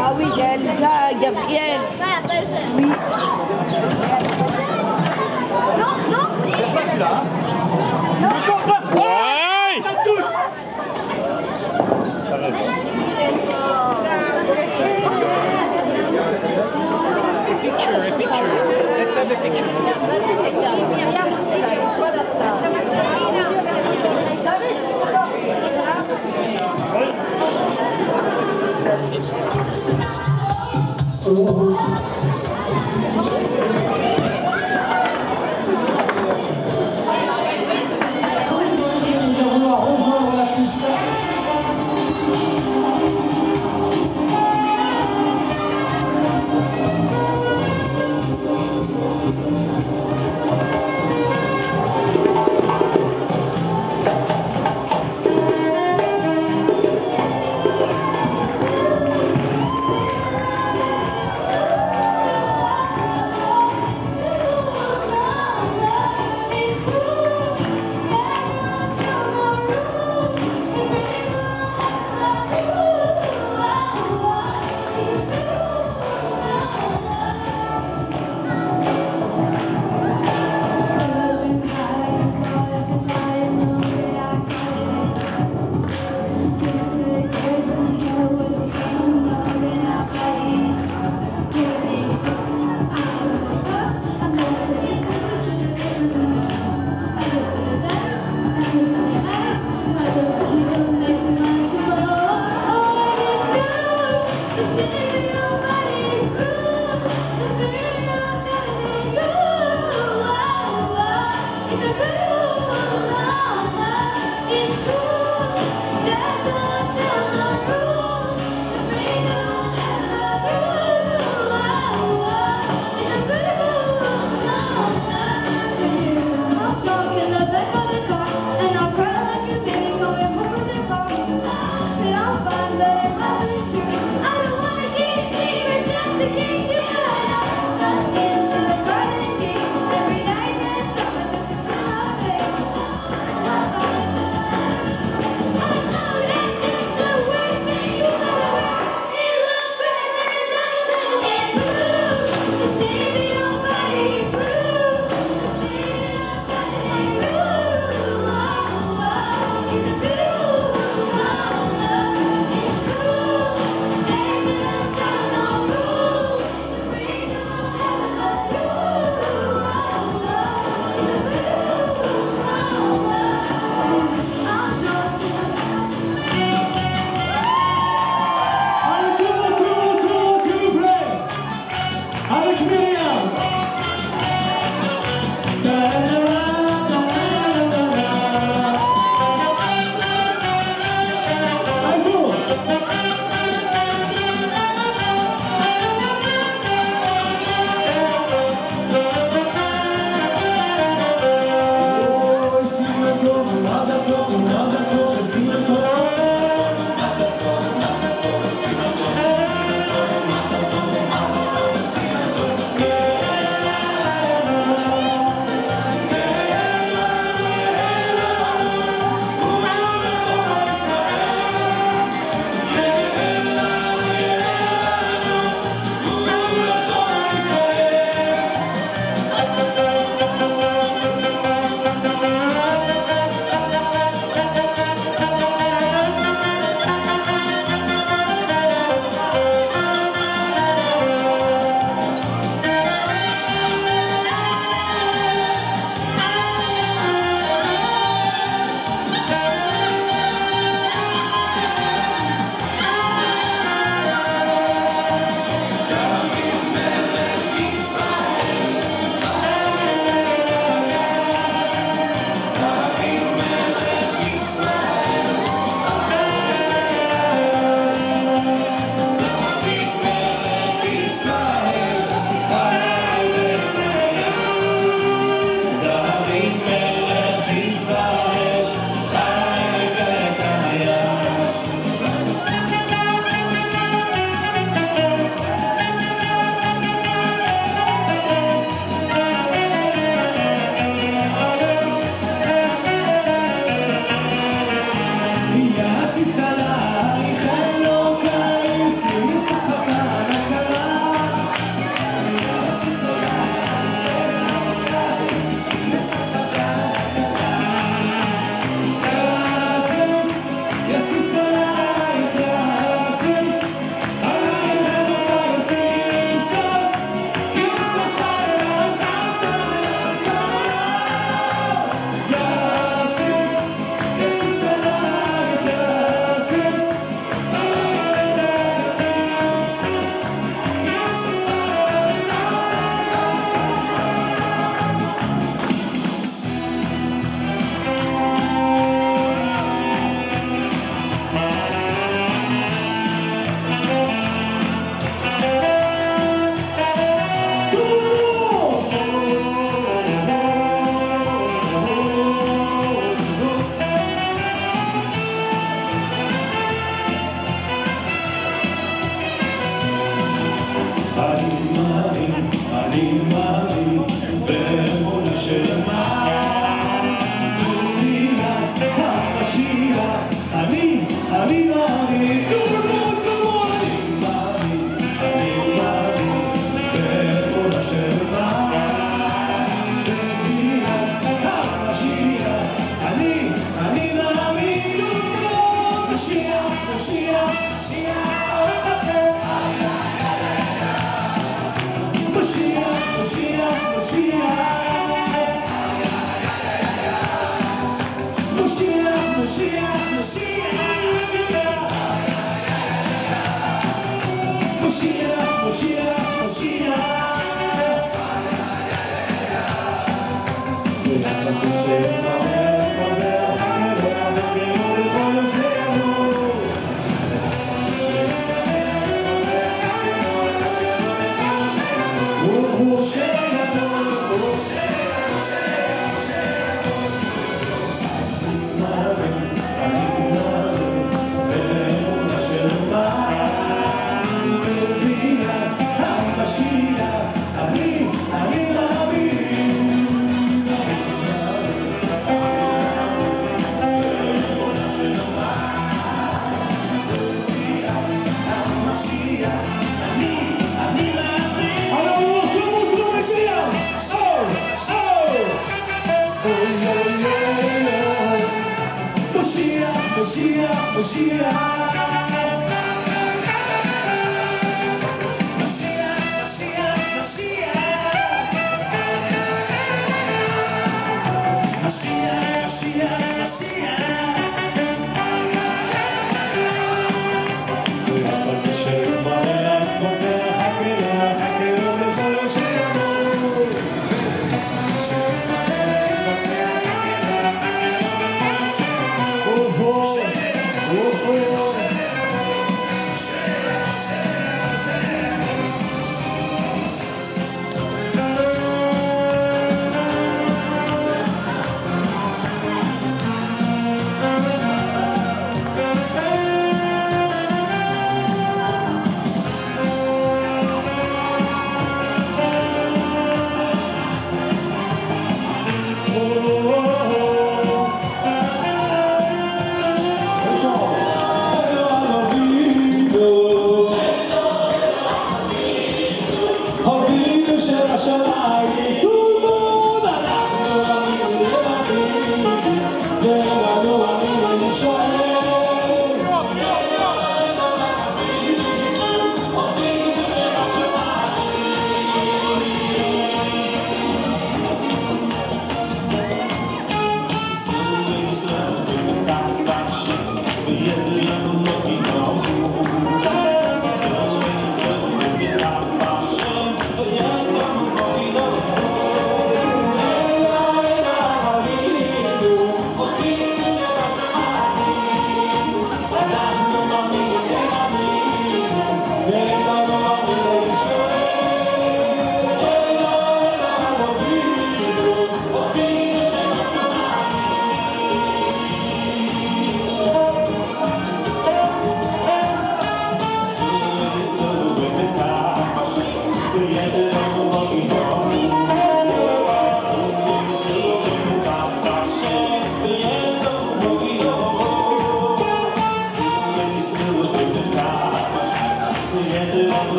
Ah oui, il y a Elsa, Gabriel. Oui. Non, non. C'est pas celui-là. Non. Ouais. Ça touche. A picture. Let's have a picture together. Nous allons rejoindre la piste. מאמין באמונה שלמה. אני מאמין, באמונה שלמה. אני מאמין, משיח, משיח, משיח, משיח, משיח,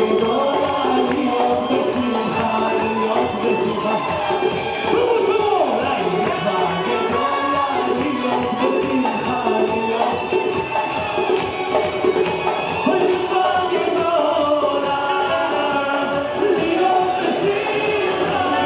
גדולה, להיות בשמחה, להיות בשמחה. טוב, מצווה גדולה, להיות בשמחה, להיות. אוי, מצווה גדולה, להיות בשמחה.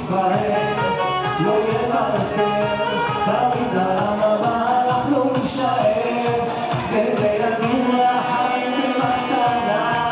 ישראל לא יוותר, תמיד על הממ"ח לא נישאר, וזה יזור לחיים במתנה.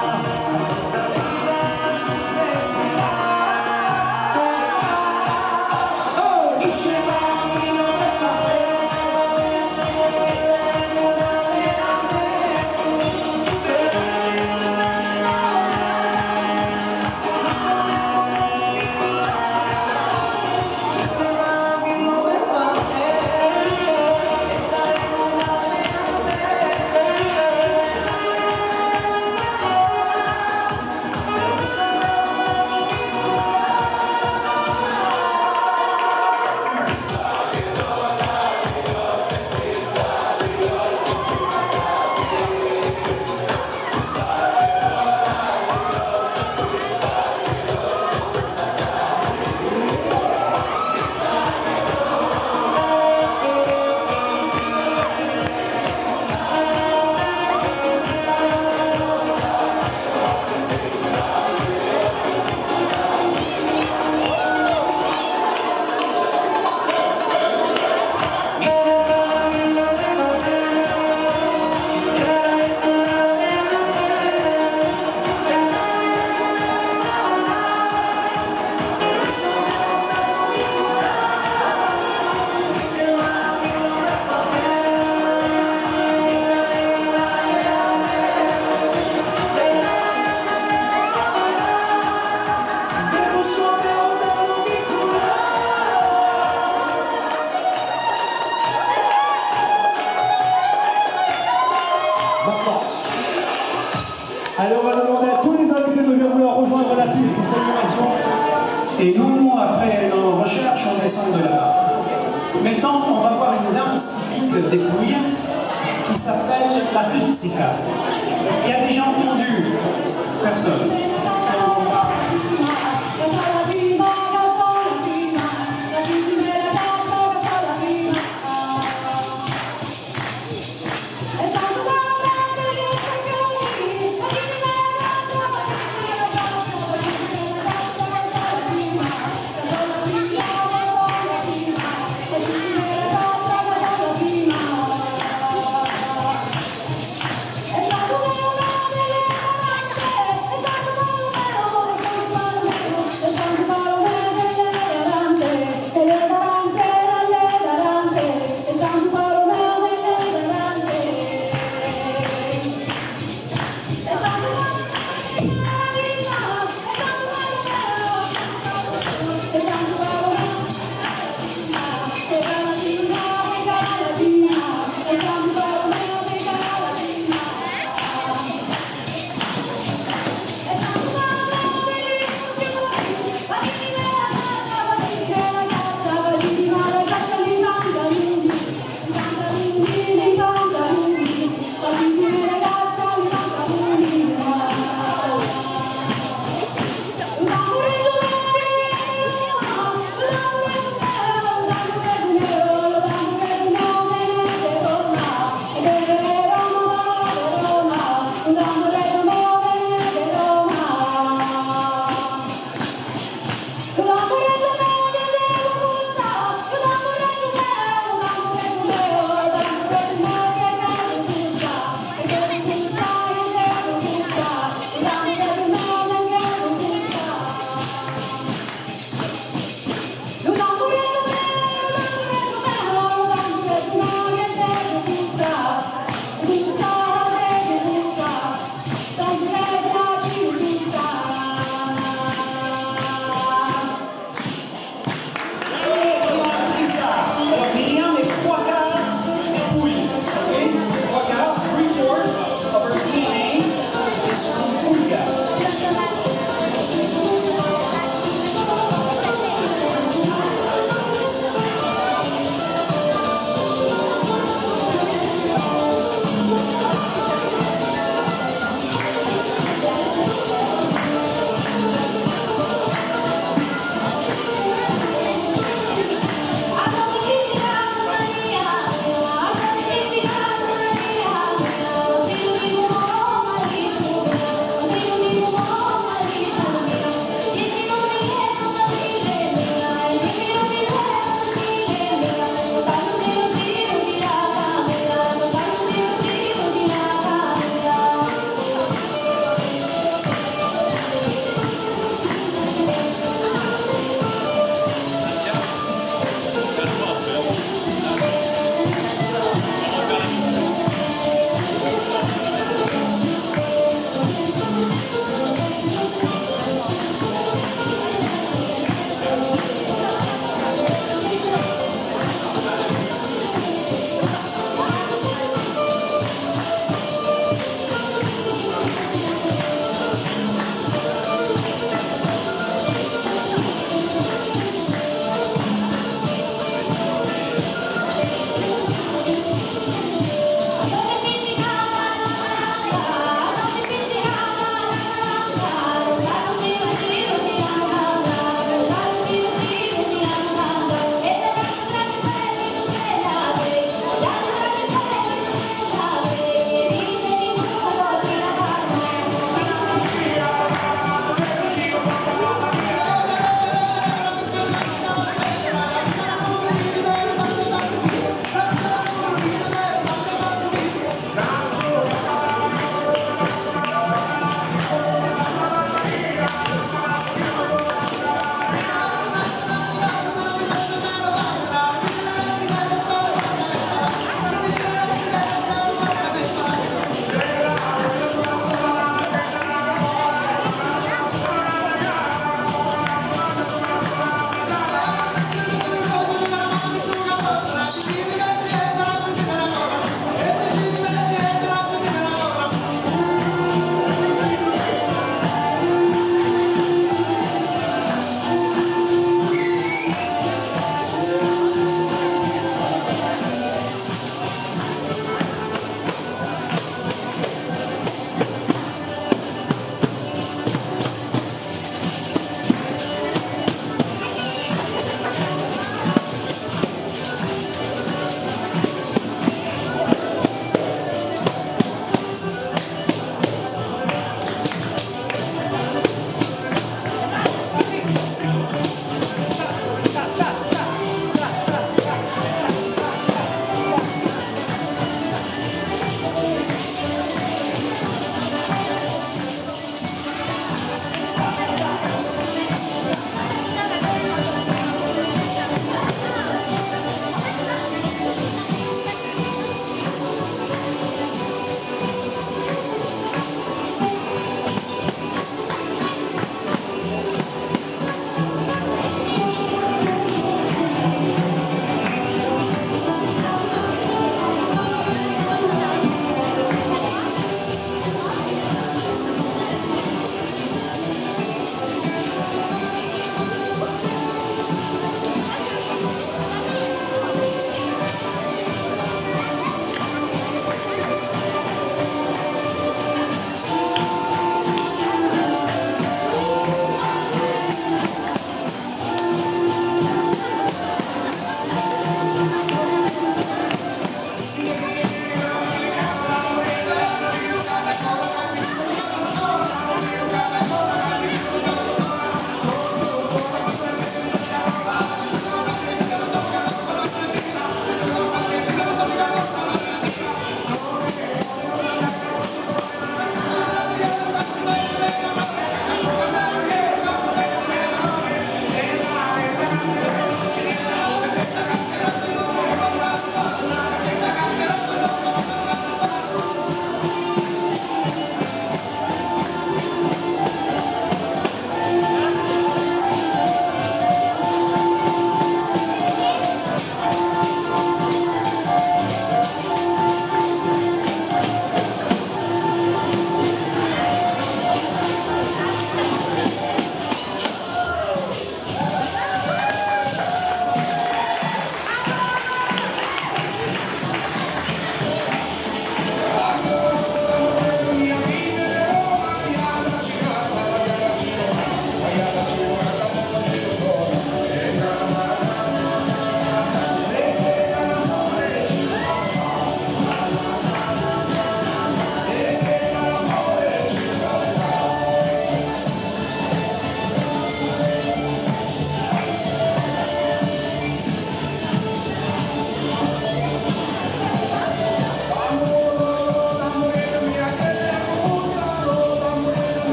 Alors on va demander à tous les invités de bien vouloir rejoindre la piste pour cette animation. Et nous, après nos recherches, on descend de là-bas. Maintenant, on va voir une danse typique des Pouilles qui s'appelle la pizzica. Qui a déjà entendu? Personne.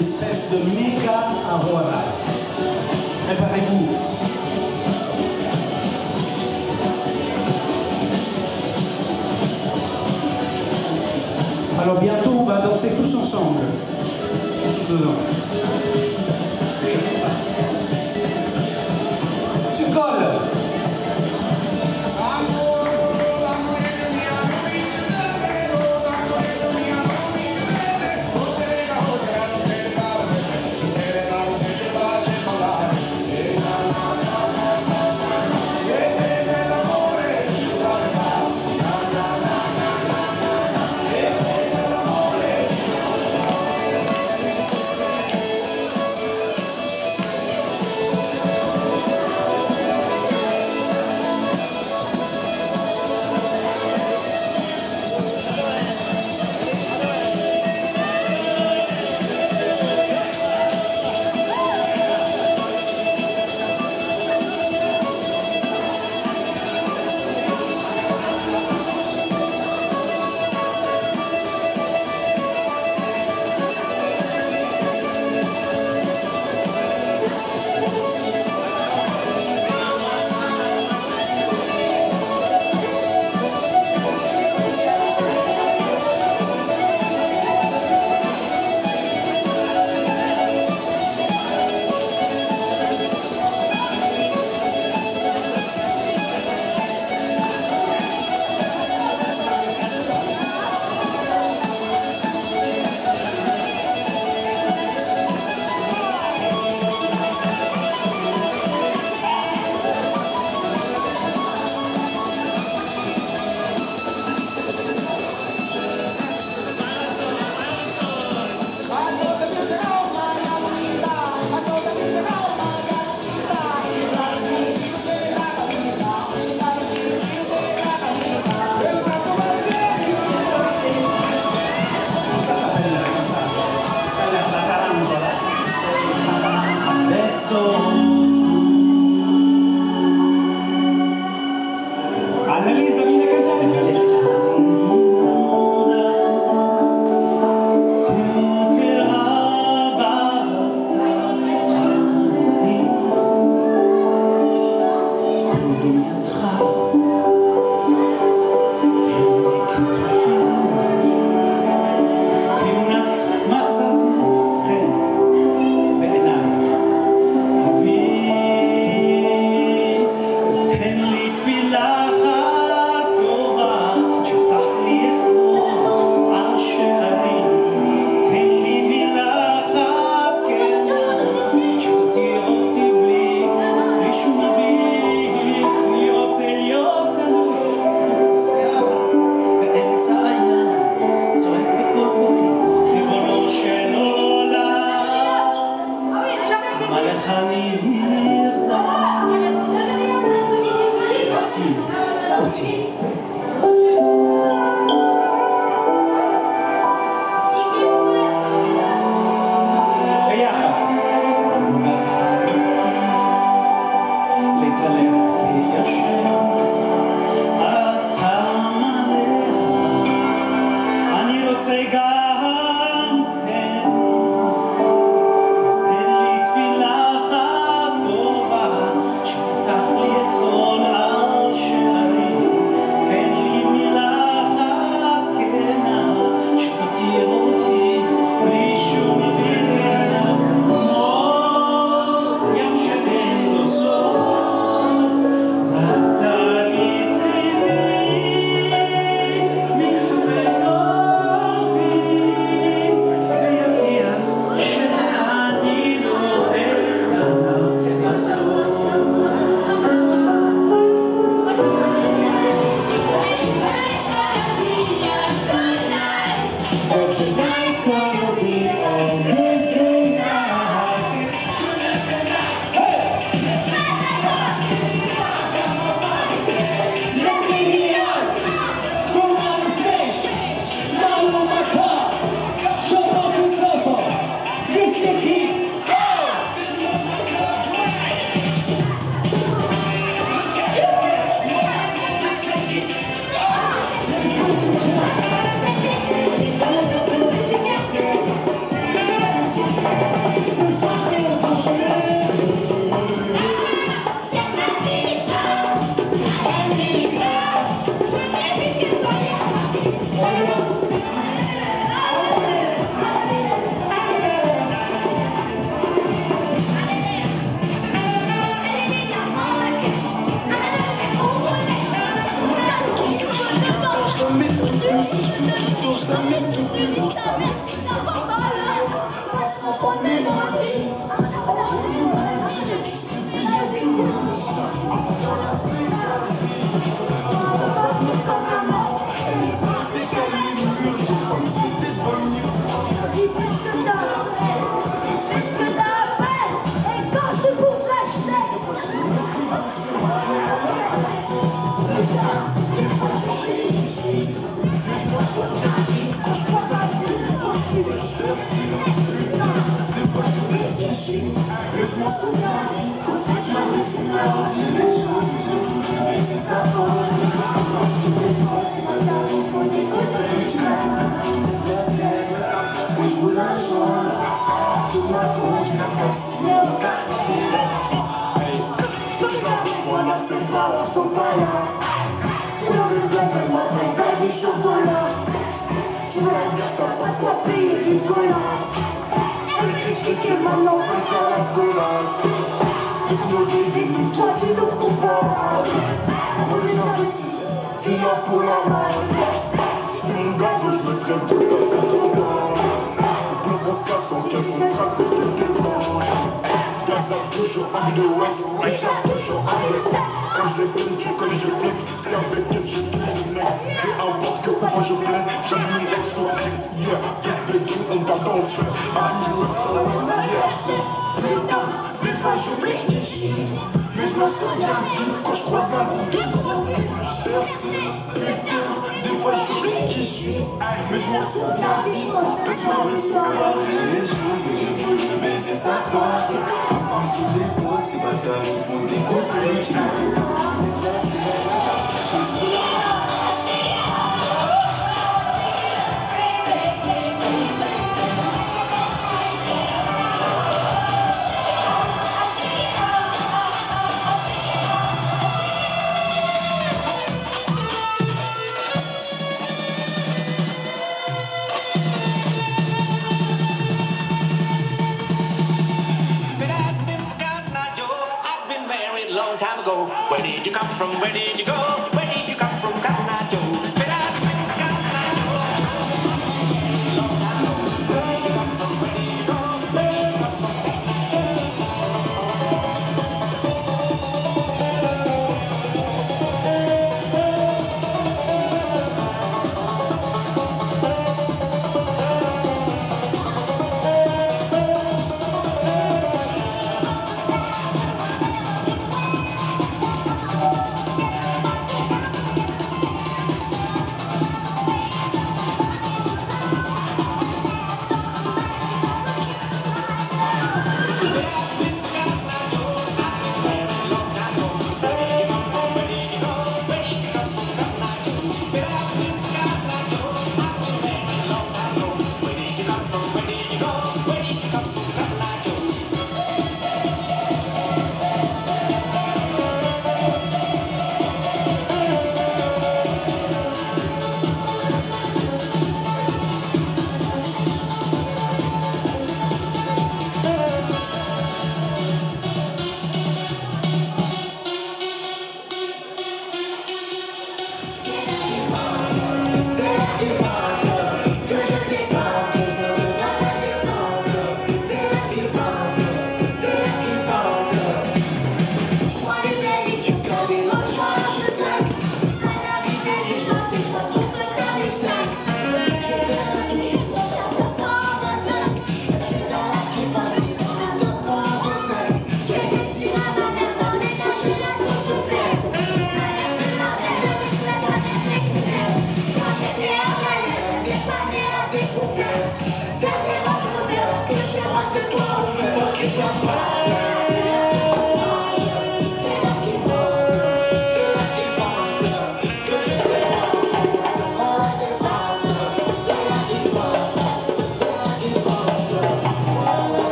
espèce de méga arrora. Préparez-vous. Alors bientôt, on va danser tous ensemble. Tous dedans. Tu colles.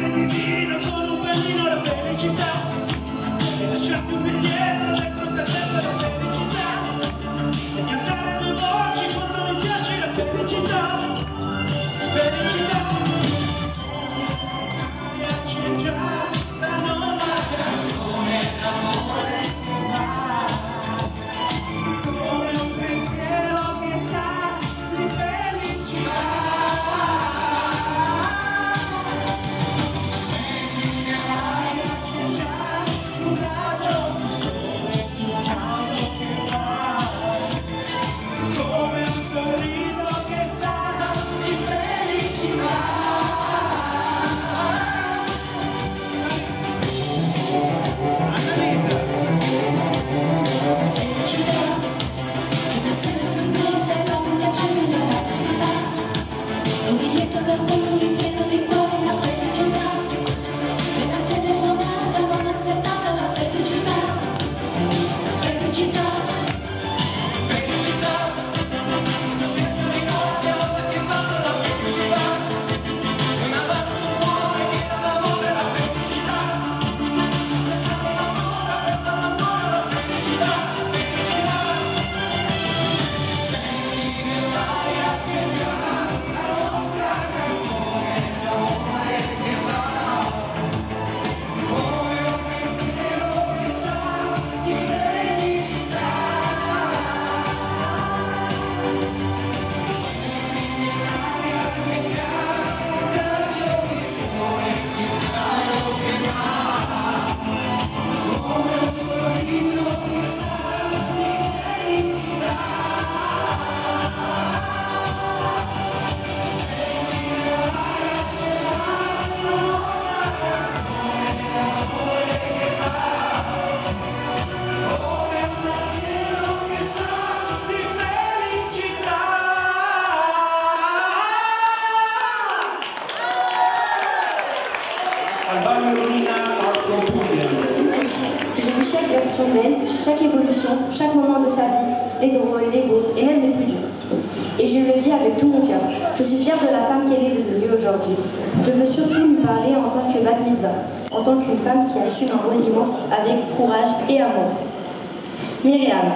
Divino con un pennino la felicità e lasciarti un biglietto dentro il cassetto la felicità e cantare due voci quando mi piace la felicità. Felicità. C'è già la nostra canzone d'amore che va come un pensiero che sa di felicità. J'ai vu chaque version d'elle, chaque évolution, chaque moment de sa vie, les drôles, les beaux et même les plus durs. Et je le dis avec tout mon cœur, je suis fière de la femme qu'elle est devenue aujourd'hui. Je veux surtout lui parler en tant que bat mitzvah, en tant qu'une femme qui assume un rôle immense avec courage et amour. Myriam,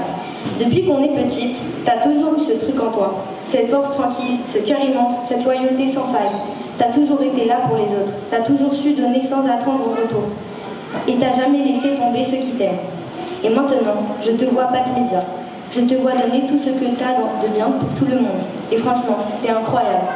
depuis qu'on est petite, t'as toujours eu ce truc en toi, cette force tranquille, ce cœur immense, cette loyauté sans faille. T'as toujours été là pour les autres, t'as toujours su donner sans attendre au retour. Et t'as jamais laissé tomber ceux qui t'aiment. Et maintenant, je te vois bat mitzvah. Je te vois donner tout ce que t'as de bien pour tout le monde. Et franchement, t'es incroyable.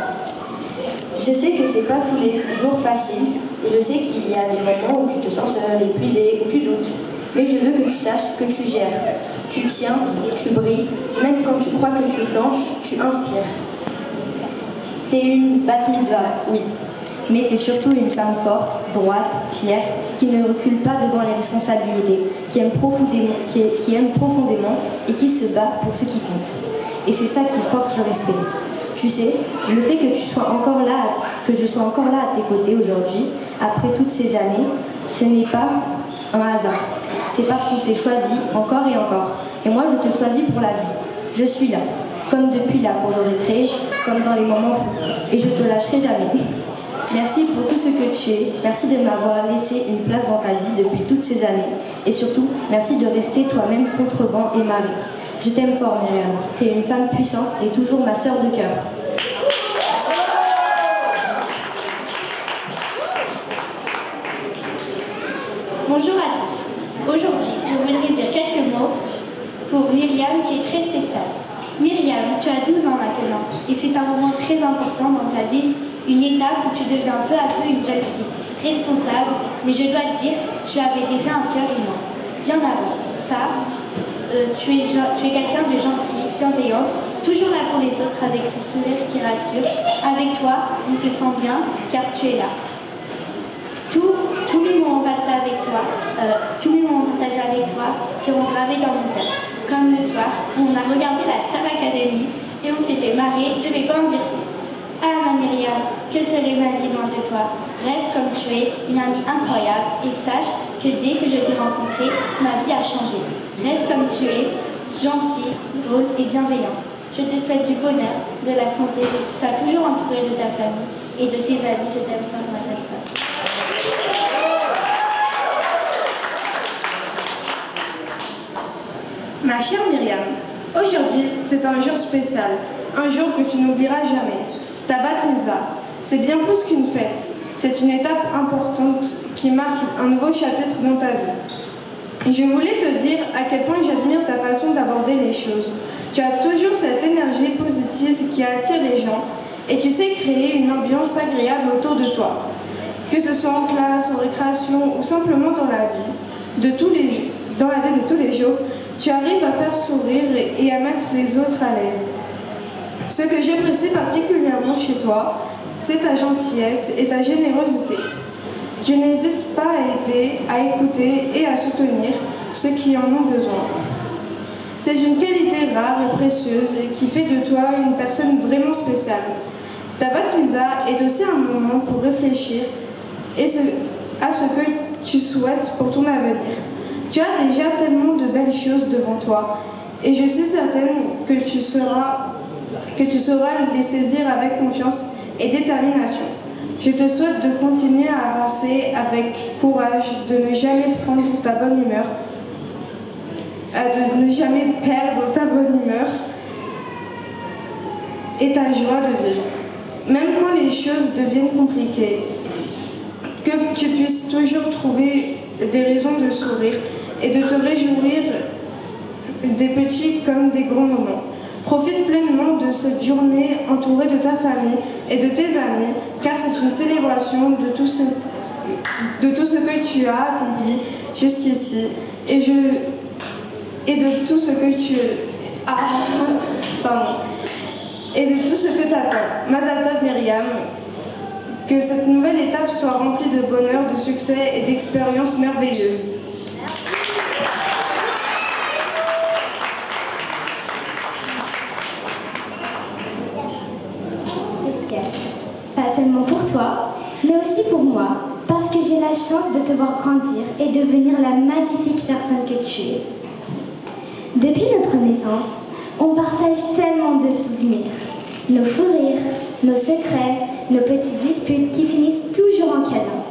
Je sais que c'est pas tous les jours facile. Je sais qu'il y a des moments où tu te sens seule, épuisée, où tu doutes. Mais je veux que tu saches que tu gères. Tu tiens, tu brilles. Même quand tu crois que tu flanches, tu inspires. T'es une bat mitzvah, oui. Mais t'es surtout une femme forte, droite, fière, qui ne recule pas devant les responsabilités, qui aime profondément et qui se bat pour ce qui compte. Et c'est ça qui force le respect. Tu sais, le fait que je sois encore là à tes côtés aujourd'hui, après toutes ces années, ce n'est pas un hasard. C'est parce qu'on s'est choisi encore et encore. Et moi, je te choisis pour la vie. Je suis là, comme depuis la cour de récré, comme dans les moments fous. Et je te lâcherai jamais. Merci pour tout ce que tu es. Merci de m'avoir laissé une place dans ta vie depuis toutes ces années. Et surtout, merci de rester toi-même contre vent et marée. Je t'aime fort, Myriam. Tu es une femme puissante et toujours ma sœur de cœur. Bonjour à tous. Aujourd'hui, je voudrais dire quelques mots pour Myriam qui est très spéciale. Myriam, tu as 12 ans maintenant et c'est un moment très important dans ta vie, une étape où tu deviens peu à peu une jeune fille, responsable, mais je dois dire, tu avais déjà un cœur immense. Bien avant ça, tu es quelqu'un de gentil, bienveillante, toujours là pour les autres avec ce sourire qui rassure. Avec toi, on se sent bien car tu es là. Tous les moments passés avec toi, tous les moments partagés avec toi seront gravés dans mon cœur. Comme le soir où on a regardé la Star Academy et on s'était marré, je ne vais pas en dire plus. Ah ma Myriam, que serait ma vie loin de toi? Reste comme tu es, une amie incroyable et sache que dès que je t'ai rencontrée, ma vie a changé. Reste comme tu es, gentil, drôle et bienveillant. Je te souhaite du bonheur, de la santé, que tu sois toujours entourée de ta famille et de tes amis. Je t'aime fort, ma sœur. c'est un jour spécial, un jour que tu n'oublieras jamais. Ta bat mitzvah, c'est bien plus qu'une fête. C'est une étape importante qui marque un nouveau chapitre dans ta vie. Je voulais te dire à quel point j'admire ta façon d'aborder les choses. Tu as toujours cette énergie positive qui attire les gens et tu sais créer une ambiance agréable autour de toi. Que ce soit en classe, en récréation ou simplement dans la vie de tous les jours, tu arrives à faire sourire et à mettre les autres à l'aise. Ce que j'apprécie particulièrement chez toi, c'est ta gentillesse et ta générosité. Tu n'hésites pas à aider, à écouter et à soutenir ceux qui en ont besoin. C'est une qualité rare et précieuse qui fait de toi une personne vraiment spéciale. Ta bat mitzvah est aussi un moment pour réfléchir à ce que tu souhaites pour ton avenir. Tu as déjà tellement de belles choses devant toi et je suis certaine que tu sauras les saisir avec confiance et détermination. Je te souhaite de continuer à avancer avec courage, de ne jamais prendre ta bonne humeur, de ne jamais perdre ta bonne humeur et ta joie de vivre. Même quand les choses deviennent compliquées, que tu puisses toujours trouver des raisons de sourire et de te réjouir des petits comme des grands moments. Profite pleinement de cette journée entourée de ta famille et de tes amis, car c'est une célébration de tout ce que tu as accompli jusqu'ici et de tout ce que tu et de tout ce que t'attends. Mazal Tov Myriam, que cette nouvelle étape soit remplie de bonheur, de succès et d'expériences merveilleuses. Pas seulement pour toi, mais aussi pour moi, parce que j'ai la chance de te voir grandir et devenir la magnifique personne que tu es. Depuis notre naissance, on partage tellement de souvenirs. Nos fous rires, nos secrets, nos petites disputes qui finissent toujours en câlin.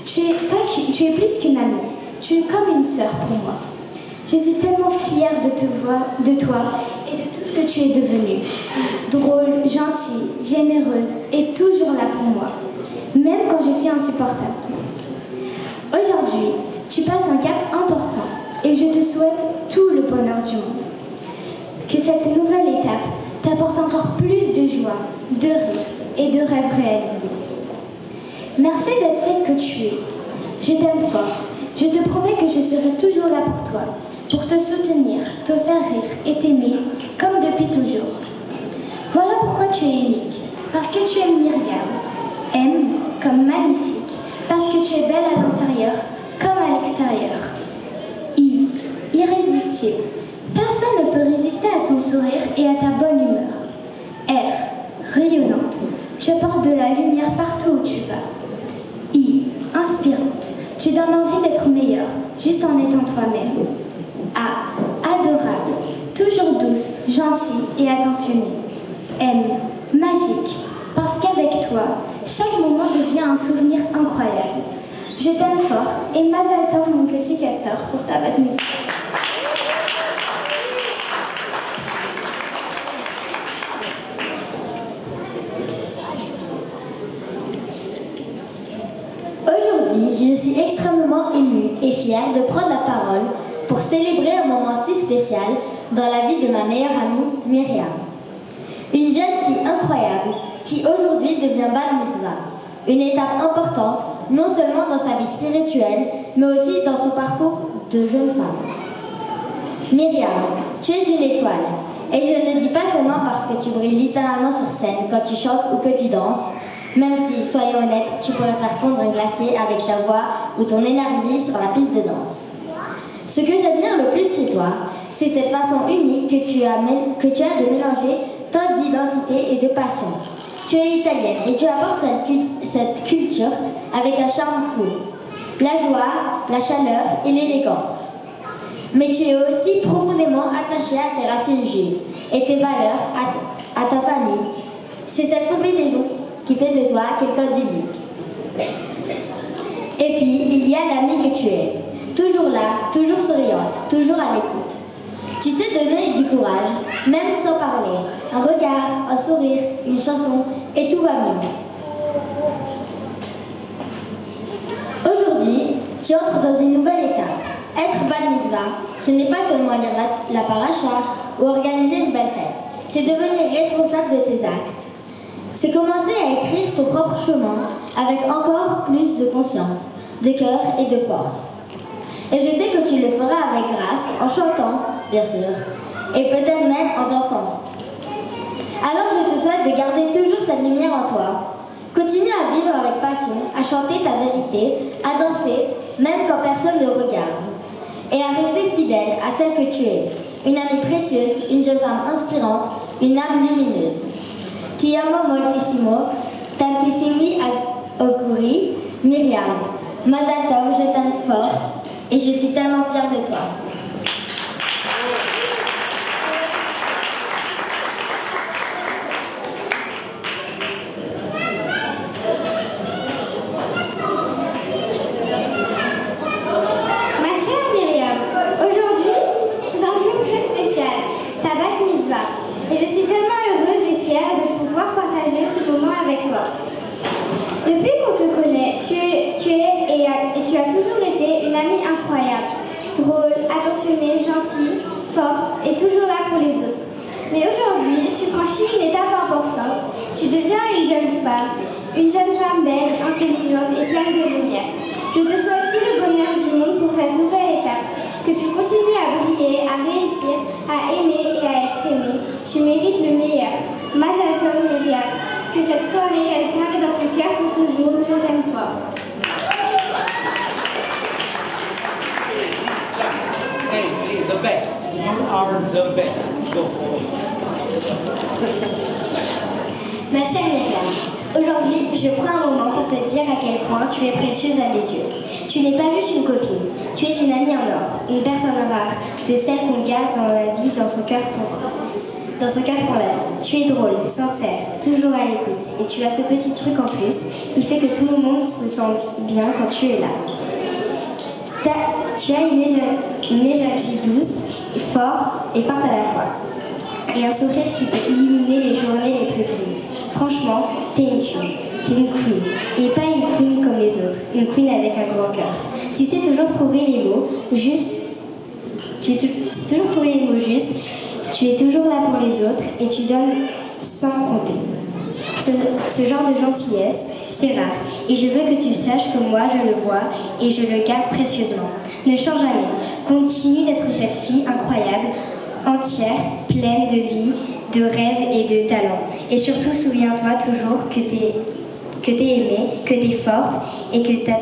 Tu es plus qu'une amie, tu es comme une sœur pour moi. Je suis tellement fière de toi et de tout ce que tu es devenue. Drôle, gentille, généreuse et toujours là pour moi, même quand je suis insupportable. Aujourd'hui, tu passes un cap important et je te souhaite tout le bonheur du monde. Que cette nouvelle étape t'apporte encore plus de joie, de rire et de rêves réalisés. Merci d'être celle que tu es. Je t'aime fort. Je te promets que je serai toujours là pour toi, pour te soutenir, te faire rire et t'aimer, comme depuis toujours. Voilà pourquoi tu es unique, parce que tu aimes Myriam. M comme magnifique, parce que tu es belle à l'intérieur, comme à l'extérieur. I, irrésistible. Personne ne peut résister à ton sourire et à ta bonne humeur. R, rayonnante. Tu apportes de la lumière partout où tu vas. I, inspirante. Tu donnes envie d'être meilleure, juste en étant toi-même. A, adorable. Toujours douce, gentille et attentionnée. M, magique. Parce qu'avec toi, chaque moment devient un souvenir incroyable. Je t'aime fort et Mazal Tov, mon petit castor, pour ta bat mitzvah. Aujourd'hui, je suis extrêmement émue et fière de prendre la parole pour célébrer un moment si spécial dans la vie de ma meilleure amie, Myriam. Une jeune fille incroyable qui aujourd'hui devient bat mitzvah. Une étape importante, non seulement dans sa vie spirituelle, mais aussi dans son parcours de jeune femme. Myriam, tu es une étoile. Et je ne le dis pas seulement parce que tu brilles littéralement sur scène quand tu chantes ou que tu danses, même si, soyons honnêtes, tu pourrais faire fondre un glacier avec ta voix ou ton énergie sur la piste de danse. Ce que j'admire le plus chez toi, c'est cette façon unique que tu as de mélanger tant d'identité et de passion. Tu es italienne et tu apportes cette culture avec un charme fou. La joie, la chaleur et l'élégance. Mais tu es aussi profondément attachée à tes racines juives et tes valeurs, à ta famille. C'est cette combinaison qui fait de toi quelqu'un d'unique. Et puis, il y a l'amie que tu es. Toujours là, toujours souriante, toujours à l'écoute. Tu sais donner du courage, même sans parler. Un regard, un sourire, une chanson, et tout va mieux. Aujourd'hui, tu entres dans une nouvelle étape. Être bat mitzvah, ce n'est pas seulement lire la paracha ou organiser une belle fête. C'est devenir responsable de tes actes. C'est commencer à écrire ton propre chemin avec encore plus de conscience, de cœur et de force. Et je sais que tu le feras avec grâce, en chantant, bien sûr, et peut-être même en dansant. Alors je te souhaite de garder toujours cette lumière en toi. Continue à vivre avec passion, à chanter ta vérité, à danser, même quand personne ne regarde. Et à rester fidèle à celle que tu es. Une amie précieuse, une jeune femme inspirante, une âme lumineuse. Ti amo moltissimo, tantissimi auguri, Myriam. Mazal tov, je t'aime fort et je suis tellement fière de toi. Ma chère Myriam, aujourd'hui, c'est un jour très spécial, ta bat mitzvah. Et je suis tellement heureuse et fière de pouvoir partager ce moment avec toi. Depuis qu'on se connaît, tu as toujours été une amie incroyable, drôle, attentionnée, gentille, forte et toujours là pour les autres. Mais aujourd'hui, tu franchis une étape importante. Tu deviens une jeune femme belle, intelligente et pleine de lumière. Je te souhaite tout le bonheur du monde pour cette nouvelle étape. Que tu continues à briller, à réussir, à aimer et à être aimé. Tu mérites le meilleur. Mazal tov, Myriam. Que cette soirée reste gravée dans ton cœur pour toujours. Je t'aime fort. Hey, the best. You are the best. Go. Ma chère Myriam, aujourd'hui, je prends un moment pour te dire à quel point tu es précieuse à mes yeux. Tu n'es pas juste une copine, tu es une amie en or, une personne rare, de celle qu'on garde dans la vie, dans son cœur pour la vie. Tu es drôle, sincère, toujours à l'écoute, et tu as ce petit truc en plus qui fait que tout le monde se sent bien quand tu es là. Tu as une énergie douce, forte à la fois, et un sourire qui peut illuminer les journées les plus grises. Franchement, t'es une queen. T'es une queen. Et pas une queen comme les autres. Une queen avec un grand cœur. Tu sais toujours trouver les mots justes. Tu sais toujours trouver les mots justes. Tu es toujours là pour les autres et tu donnes sans compter. Ce genre de gentillesse, c'est rare. Et je veux que tu saches que moi, je le vois et je le garde précieusement. Ne change jamais. Continue d'être cette fille incroyable, entière, pleine de vie, de rêves et de talent. Et surtout, souviens-toi toujours que t'es aimée, que t'es forte et que t'as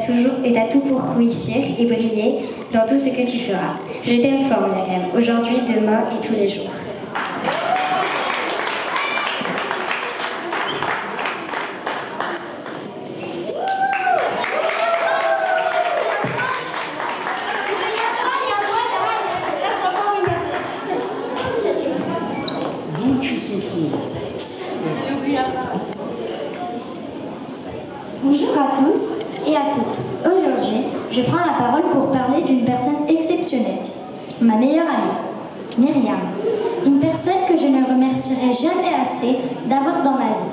tout pour réussir et briller dans tout ce que tu feras. Je t'aime fort, Myriam, aujourd'hui, demain et tous les jours. Bonjour à tous et à toutes. Aujourd'hui, je prends la parole pour parler d'une personne exceptionnelle, ma meilleure amie, Myriam. Une personne que je ne remercierai jamais assez d'avoir dans ma vie.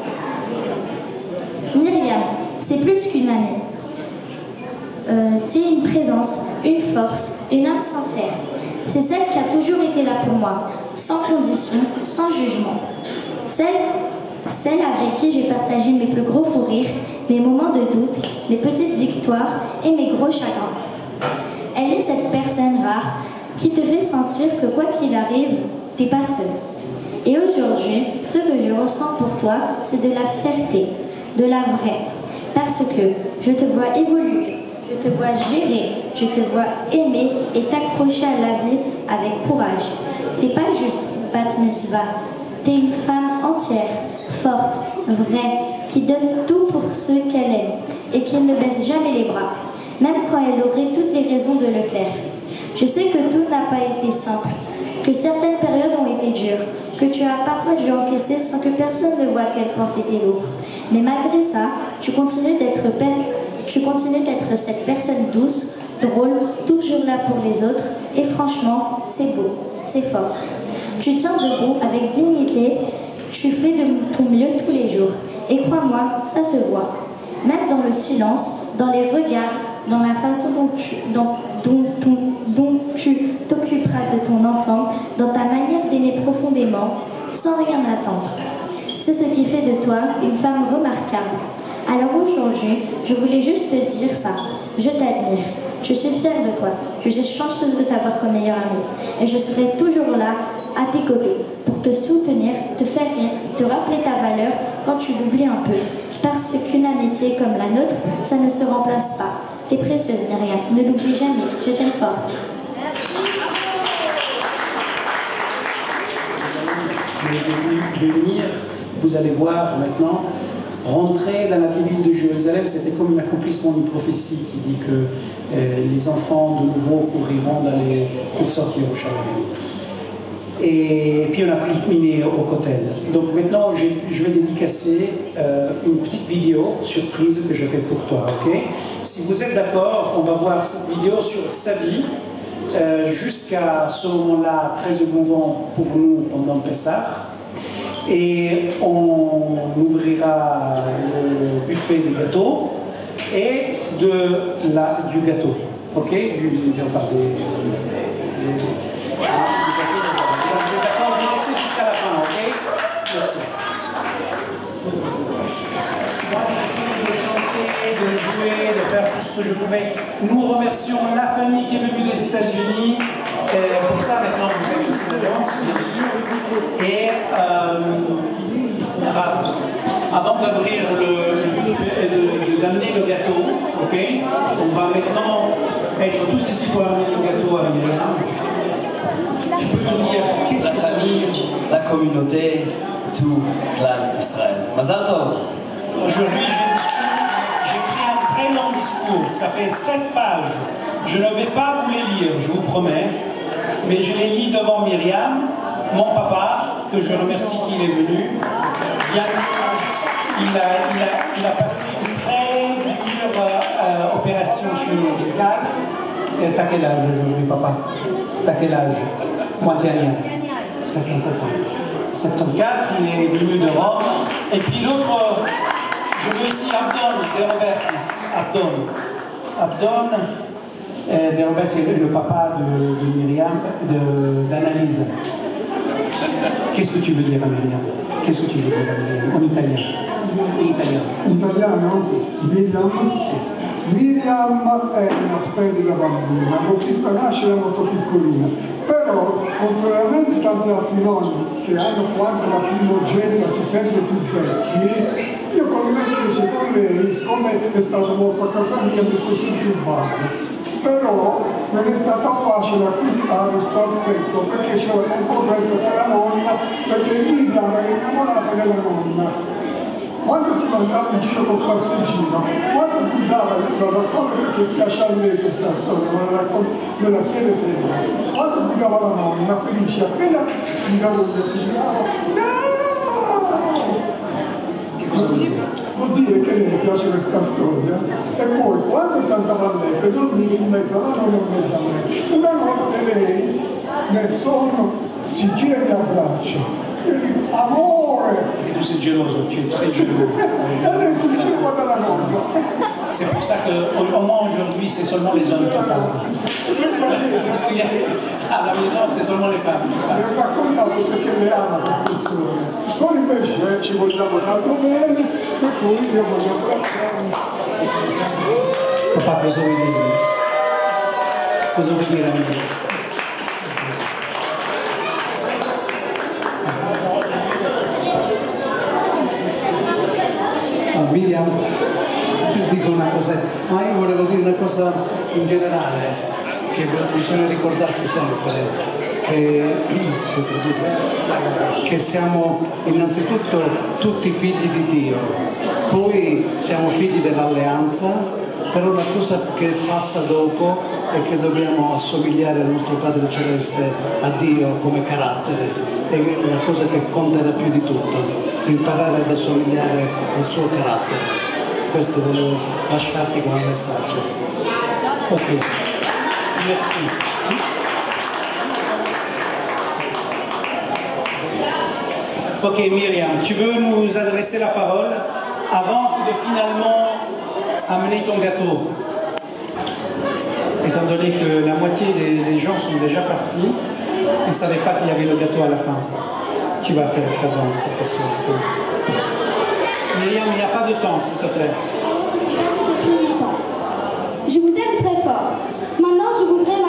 Myriam, c'est plus qu'une amie. C'est une présence, une force, une âme sincère. C'est celle qui a toujours été là pour moi, sans condition, sans jugement. Celle avec qui j'ai partagé mes plus gros fous rires, mes moments de doute, mes petites victoires et mes gros chagrins. Elle est cette personne rare qui te fait sentir que quoi qu'il arrive, t'es pas seul. Et aujourd'hui, ce que je ressens pour toi, c'est de la fierté, de la vraie. Parce que je te vois évoluer, je te vois gérer, je te vois aimer et t'accrocher à la vie avec courage. T'es pas juste bat mitzvah, t'es une femme entière, forte, vraie, qui donne tout pour ceux qu'elle aime et qui ne baisse jamais les bras, même quand elle aurait toutes les raisons de le faire. Je sais que tout n'a pas été simple, que certaines périodes ont été dures, que tu as parfois dû encaisser sans que personne ne voie à quel point c'était lourd. Mais malgré ça, tu continues d'être cette personne douce, drôle, toujours là pour les autres, et franchement, c'est beau. c'est fort. Tu tiens debout avec dignité, tu fais de ton mieux tous les jours. Et crois-moi, ça se voit. Même dans le silence, dans les regards, dans la façon dont tu t'occuperas de ton enfant, dans ta manière d'aimer profondément, sans rien attendre. C'est ce qui fait de toi une femme remarquable. Alors aujourd'hui, je voulais juste te dire ça. Je t'admire. Je suis fière de toi. Je suis chanceuse de t'avoir comme meilleure amie. Et je serai toujours là, à tes côtés, pour te soutenir, te faire rire, te rappeler ta valeur quand tu l'oublies un peu. Parce qu'une amitié comme la nôtre, ça ne se remplace pas. T'es précieuse, Myriam. Ne l'oublie jamais. Je t'aime fort. Je les ai vus venir, vous allez voir maintenant, rentrer dans la ville de Jérusalem, c'était comme un accomplissement d'une prophétie qui dit que les enfants de nouveau couriront dans les Kutsot Yerushalayim. Et puis on a culminé au Kotel. Donc maintenant, je vais dédicacer une petite vidéo surprise que je fais pour toi, ok? Si vous êtes d'accord, on va voir cette vidéo sur sa vie jusqu'à ce moment-là très émouvant pour nous pendant Pessah. Et on ouvrira le buffet des gâteaux et du gâteau, ok? Du gâteau. D'accord, je vais laisser jusqu'à la fin, ok? Merci. Moi, j'essaie de chanter, de jouer, de faire tout ce que je pouvais. Nous remercions la famille qui est venue des États-Unis. Pour ça, maintenant, vous faites aussi la danse, bien sûr. Et avant d'ouvrir le buffet et d'amener le gâteau, ok? On va maintenant être tous ici pour amener le gâteau à Myriam. Tu peux nous dire qu'est-ce que ça veut dire? La communauté, tout clan Israël. Mazal Tov. Aujourd'hui, j'ai écrit un très long discours, ça fait 7 pages. Je ne vais pas vous les lire, je vous promets, mais je les lis devant Myriam, mon papa, que je remercie qu'il est venu. Il a passé une très dure opération chirurgicale. T'as quel âge aujourd'hui, papa? T'as quel âge? Moitié année. 54 ans. 74, il est venu de Rome. Et puis l'autre, je veux ici Abdon de Robertis. Abdon de Robertis, c'est le papa de Myriam, d'Annalise. Qu'est-ce que tu veux dire à Myriam? Qu'est-ce que tu veux dire à Myriam? En italien. In italiano. In italiano? Miriam? Sì. Miriam è una splendida bambina, l'ho vista nascere molto piccolina, però contrariamente a tanti altri nonni che hanno quando la primogenita si sente più vecchi, io con lei, siccome è stato molto a casa mia, mi sto sempre bene. Però non è stata facile acquistare questo affetto perché c'era un concorrenza tra la nonna, perché Miriam era innamorata della nonna. Quando si andava in giro col passeggino, quando guidava, lo racconto perché piace a lei questa storia, me la chiede sempre. Quando guidava la nonna, felice, appena guidava il figlio, no! Vuol dire che lei piace questa storia. E poi, quando si andava a letto, dormiva in mezzo alla nonna e in mezzo a me. Una notte lei, nel sonno, si gira e mi abbraccia. Amore! Et tu es geloso, tu es très gelou. C'est pour ça qu'au moins aujourd'hui, c'est seulement les hommes qui parlent. Parce qu'à la maison, c'est seulement les femmes qui parlent. Mi ha raccontato perché le ama queste storie. Noi invece ci vogliamo tanto bene, per cui io voglio abbracciare. Papà, cosa vuoi dire? Cosa vuoi dire a me? Miriam, dico una cosa, ma io volevo dire una cosa in generale, che bisogna ricordarsi sempre, che siamo innanzitutto tutti figli di Dio, poi siamo figli dell'alleanza, però la cosa che passa dopo è che dobbiamo assomigliare al nostro Padre Celeste, a Dio come carattere, è la cosa che conta da più di tutto. Imparare ad assomigliare al suo carattere. Questo volevo lasciarti come messaggio. Ok, merci. Ok, Myriam, tu veux nous adresser la parole avant de finalement amener ton gâteau? Étant donné que la moitié des gens sont déjà partis, ils ne savaient pas qu'il y avait le gâteau à la fin. Tu vas faire ta danse, c'est sûr. Myriam, il n'y a pas de temps, s'il te plaît. Je vous aime très fort. Maintenant, je voudrais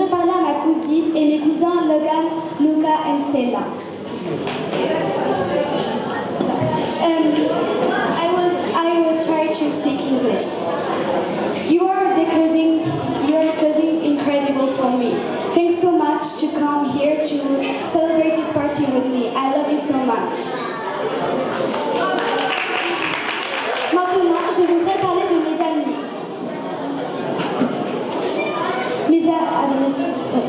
parler à ma cousine et mes cousins Logan, Luca et Stella. I will try to speak English. You are cousin incredible for me. Thanks so much to come here to celebrate this party with me. I love you so much. Maintenant, je voudrais parler de mes amis.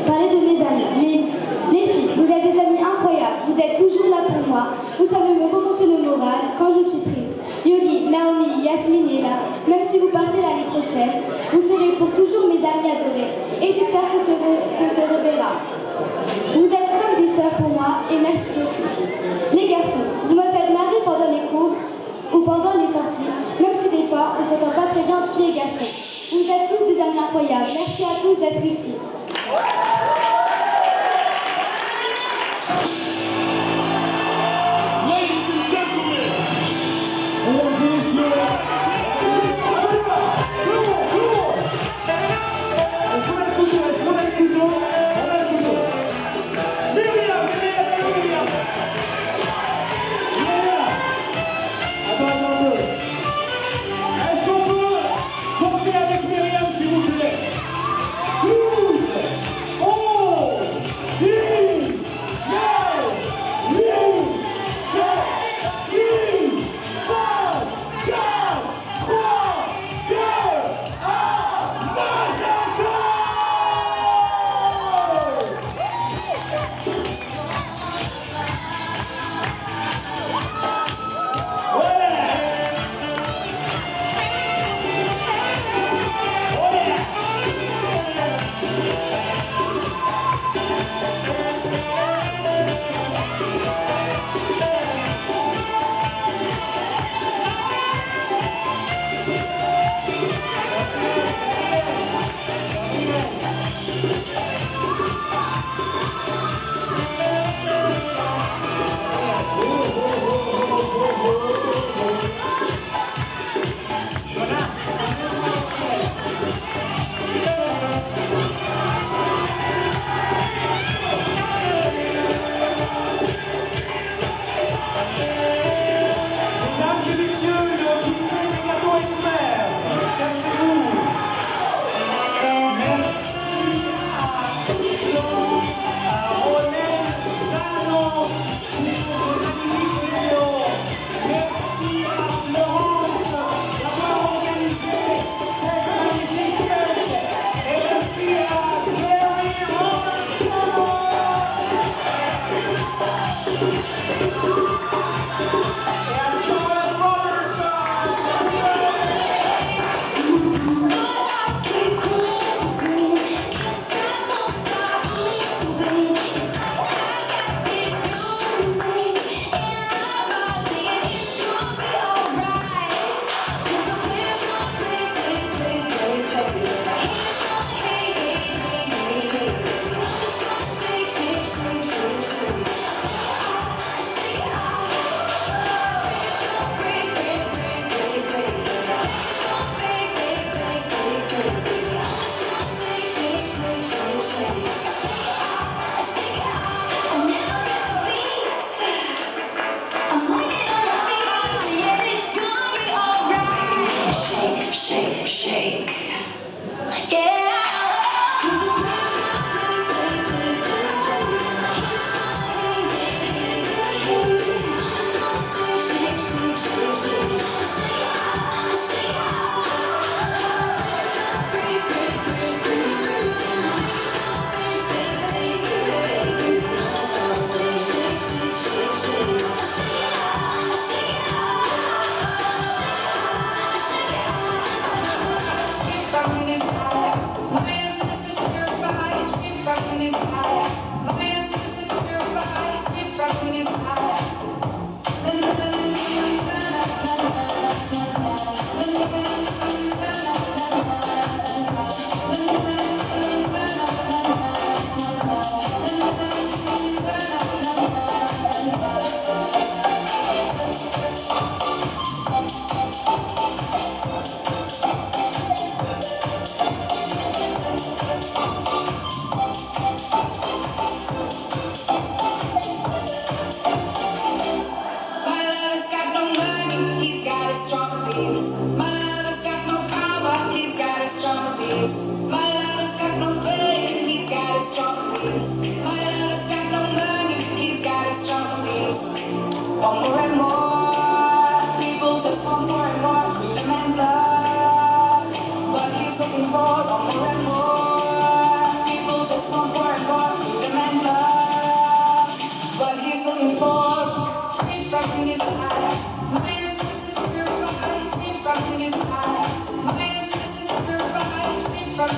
Parler de mes amis. Les filles, vous êtes des amis incroyables. Vous êtes toujours là pour moi. Vous savez me remonter le moral quand je suis triste. Yogi, Naomi, Yasmine est là. Même si vous partez l'année prochaine, vous serez pour toujours mes amis adorés. Et j'espère qu'on se reverra. Vous êtes comme des sœurs pour moi et merci beaucoup. Les garçons, vous me faites marrer pendant les cours ou pendant les sorties, même si des fois on ne s'entend pas très bien entre filles et garçons. Vous êtes tous des amis incroyables. Merci à tous d'être ici. Ladies and gentlemen, est-ce qu'on peut compter avec Myriam, s'il vous plaît? 12, 11,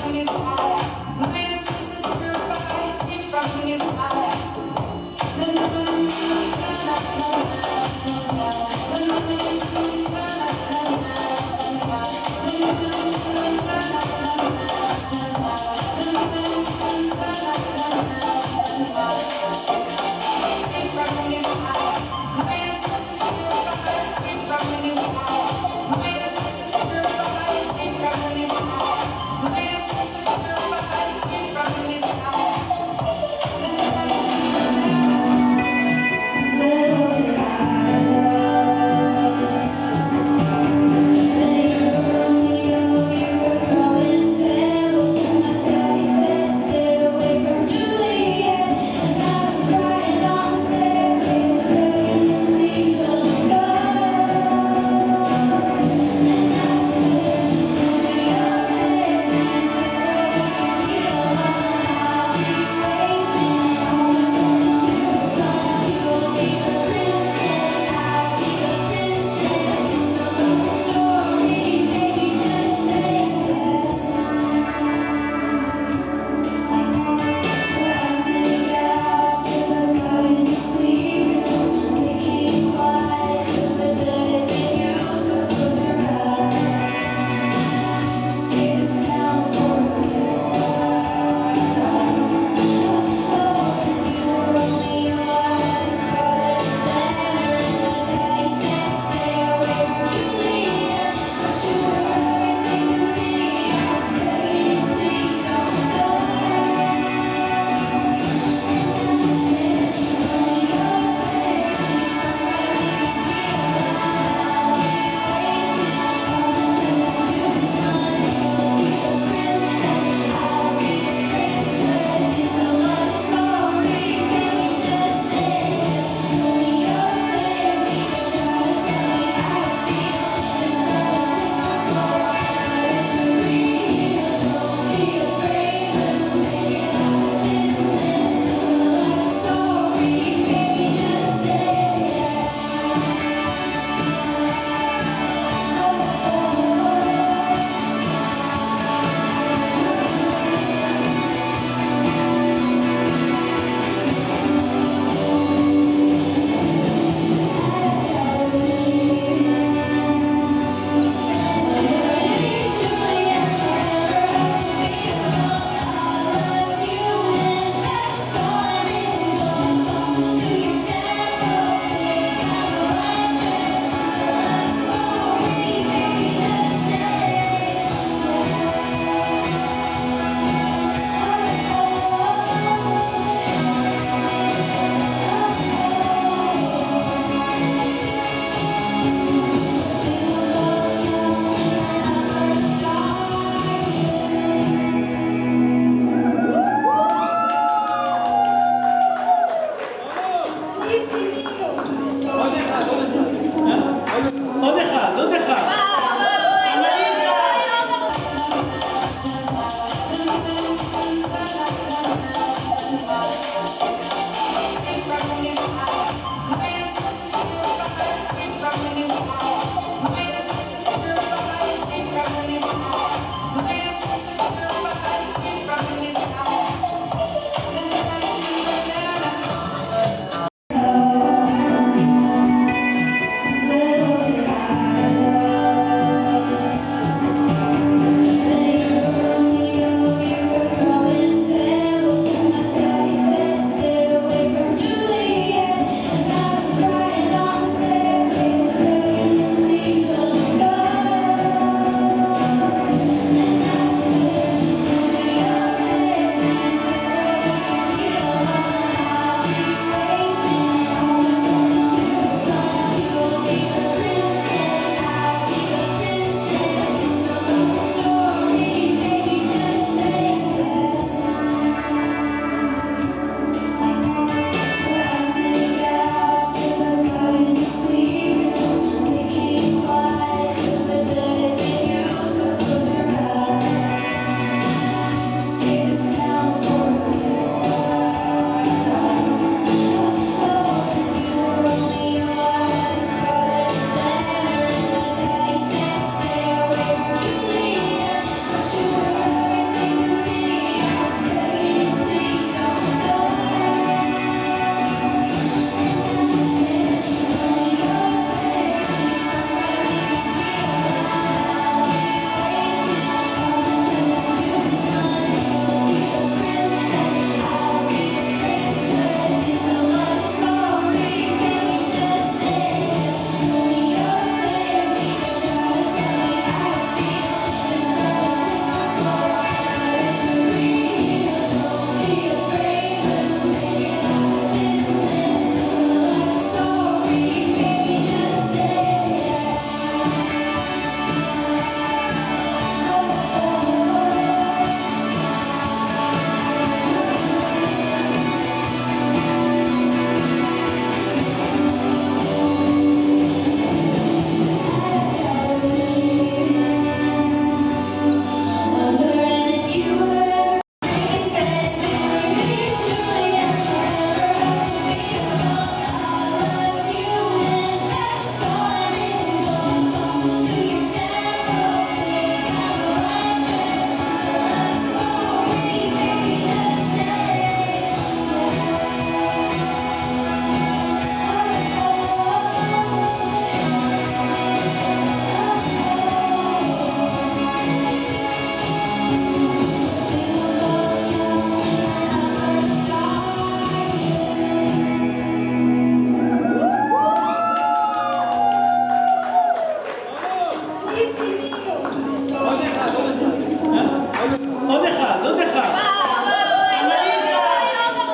from his side. Mine senses purified from his side.